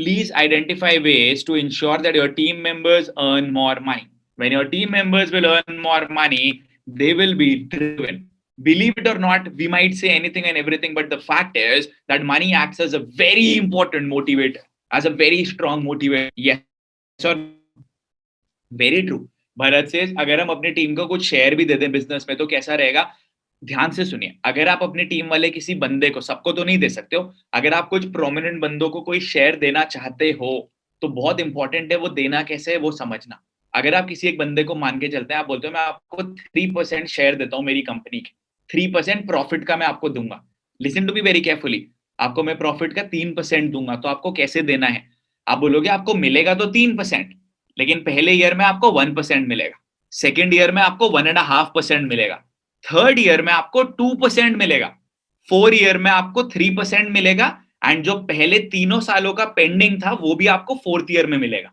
please identify ways to ensure that your team members earn more money. When your team members will earn more money, they will be driven. Believe it or not, we might say anything and everything, but the fact is that money acts as a very important motivator, as a very strong motivator. Yes or no? Very true. Bharat से अगर हम अपनी team को कुछ share भी दे दें business में तो कैसा रहेगा? ध्यान से सुनिए. अगर आप अपनी टीम वाले किसी बंदे को, सबको तो नहीं दे सकते हो, अगर आप कुछ प्रोमिनेंट बंदों को कोई शेयर देना चाहते हो तो बहुत इंपॉर्टेंट है वो देना कैसे है वो समझना. अगर आप किसी एक बंदे को मान के चलते हैं, आप बोलते हो मैं आपको 3% शेयर देता हूं मेरी कंपनी के, 3% प्रॉफिट का मैं आपको दूंगा. Listen to be very carefully. आपको मैं प्रॉफिट का 3% दूंगा, तो आपको कैसे देना है? आप बोलोगे आपको मिलेगा तो 3%, लेकिन पहले ईयर में आपको 1% मिलेगा, सेकेंड ईयर में आपको 1.5% मिलेगा, थर्ड ईयर में आपको 2% मिलेगा, फोर्थ ईयर में आपको 3% मिलेगा, एंड जो पहले तीनों सालों का पेंडिंग था वो भी आपको फोर्थ ईयर में मिलेगा.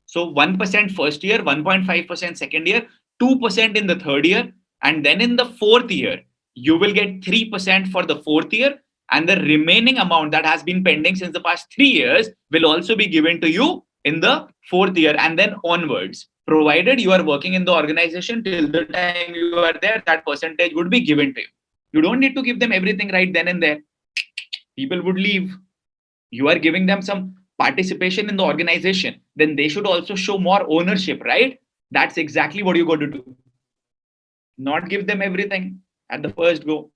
So 1% first year, 1.5% second year, 2% in the third year, and then in the fourth year you will get 3% for the fourth year, and the remaining amount that has been pending since the past 3 years will also be given to you in the fourth year and then onwards, provided you are working in the organization till the time you are there. That percentage would be given to you. You don't need to give them everything right then and there. People would leave. You are giving them some participation in the organization, then they should also show more ownership, right? That's exactly what you got to do. Not give them everything at the first go.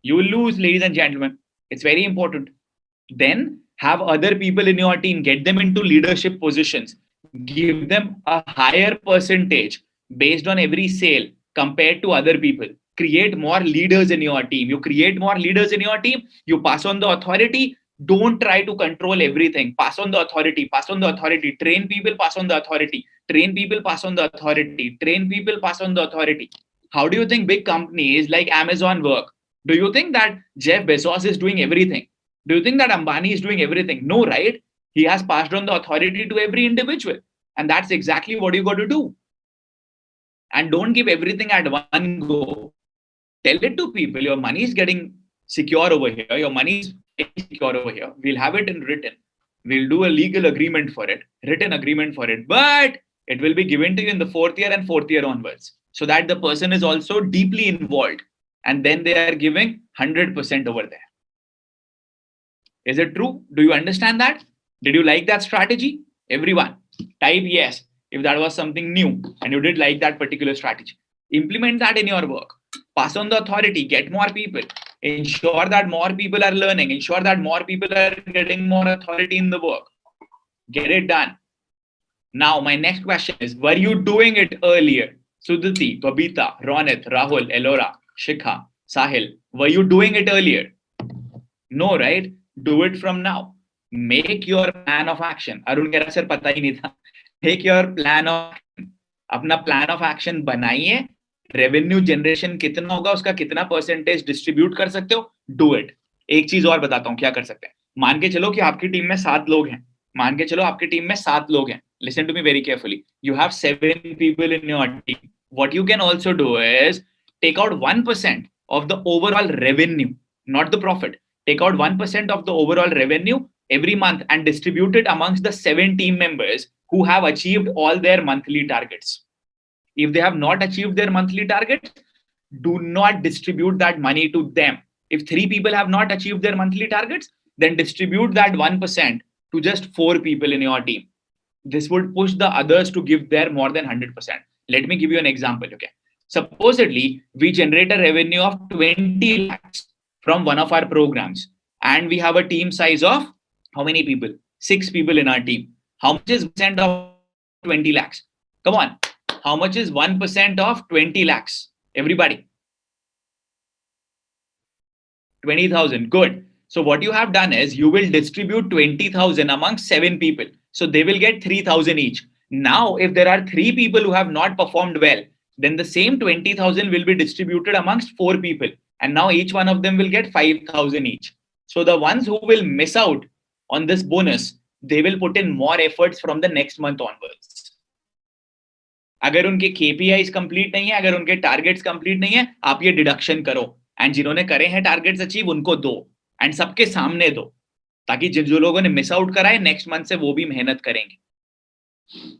You will lose, ladies and gentlemen. It's very important. Then have other people in your team, get them into leadership positions, give them a higher percentage based on every sale compared to other people. Create more leaders in your team. You create more leaders in your team, you pass on the authority. Don't try to control everything. Pass on the authority, pass on the authority. Train people, pass on the authority. Train people, pass on the authority. Train people, pass on the authority. How do you think big companies like Amazon work? Do you think that Jeff Bezos is doing everything? Do you think that Ambani is doing everything? No, right? He has passed on the authority to every individual. And that's exactly what you got to do. And don't give everything at one go. Tell it to people, your money is getting secure over here. Your money is secure over here. We'll have it in written. We'll do a legal agreement for it, written agreement for it. But it will be given to you in the fourth year and fourth year onwards, so that the person is also deeply involved. And then they are giving 100% over there. Is it true? Do you understand that? Did you like that strategy? Everyone, type yes if that was something new and you did like that particular strategy. Implement that in your work. Pass on the authority, get more people, ensure that more people are learning, ensure that more people are getting more authority in the work. Get it done. Now, my next question is, were you doing it earlier? Sudhiti, Babita, Ronit, Rahul, Elora, Shikha, Sahil, were you doing it earlier? No, right? Do it from now. Make your plan of action. Arun keh raha sir pata hi nahi tha. Make your plan of action. अपना plan of action बनाइए. Revenue generation कितना होगा, उसका कितना percentage distribute कर सकते हो, do it. एक चीज और बताता हूं क्या कर सकते हैं. मान के चलो कि आपकी टीम में 7 लोग हैं. मान के चलो आपकी टीम में 7 लोग हैं. Listen to me very carefully. You have 7 people in your team. What you can also do is take out 1% of the overall revenue, not the profit. Take out 1% of the overall revenue every month and distribute it amongst the 7 team members who have achieved all their monthly targets. If they have not achieved their monthly targets, do not distribute that money to them. If 3 people have not achieved their monthly targets, then distribute that 1% to just 4 people in your team. This would push the others to give their more than 100%. Let me give you an example. Okay. Supposedly, we generate a revenue of 20 lakhs from one of our programs, and we have a team size of how many people? 6 people in our team. How much is 1% of 20 lakhs? Come on. How much is 1% of 20 lakhs? Everybody. 20,000. Good. So what you have done is you will distribute 20,000 amongst 7 people. So they will get 3,000 each. Now, if there are 3 people who have not performed well, then the same 20,000 will be distributed amongst 4 people. And now each one of them will get 5,000 each. So the ones who will miss out on this bonus, they will put in more efforts from the next month onwards. अगर उनके KPIs complete नहीं है, अगर उनके targets complete नहीं है, आप ये डिडक्शन करो, एंड जिन्होंने करे हैं टारगेट्स अचीव उनको दो, एंड सबके सामने दो. ताकि जो लोगों ने मिस आउट करा है नेक्स्ट मंथ से वो भी मेहनत करेंगे.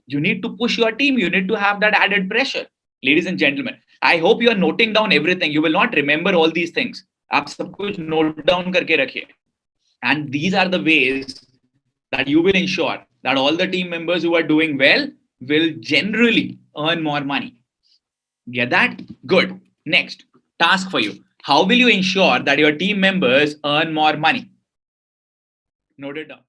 You need to push your team. You need to have that added pressure. Ladies and gentlemen, I hope you are noting down everything. You will not remember all these things. आप सब कुछ note down करके रखिए. And these are the ways that you will ensure that all the team members who are doing well will generally earn more money. Get that? Good. Next task for you. How will you ensure that your team members earn more money? Note it down.